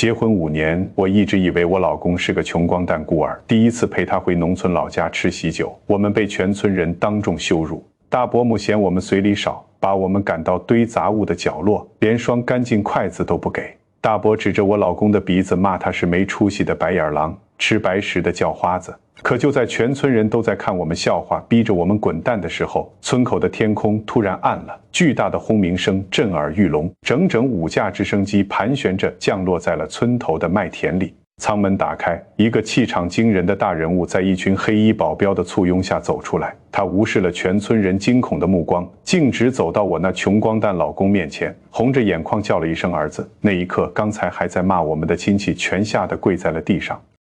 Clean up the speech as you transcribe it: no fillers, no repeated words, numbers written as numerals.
结婚5年，我一直以为我老公是个穷光蛋孤儿。第一次陪他回农村老家吃喜酒，我们被全村人当众羞辱。大伯母嫌我们随礼少，把我们赶到堆杂物的角落，连双干净筷子都不给。大伯指着我老公的鼻子骂他是没出息的白眼狼，吃白食的叫花子。可就在全村人都在看我们笑话，逼着我们滚蛋的时候，村口的天空突然暗了，巨大的轰鸣声震耳欲聋，整整5架直升机盘旋着降落在了村头的麦田里。舱门打开，一个气场惊人的大人物在一群黑衣保镖的簇拥下走出来。他无视了全村人惊恐的目光，径直走到我那穷光蛋老公面前，红着眼眶叫了一声儿子。那一刻，刚才还在骂我们的亲戚全吓得跪在了地上。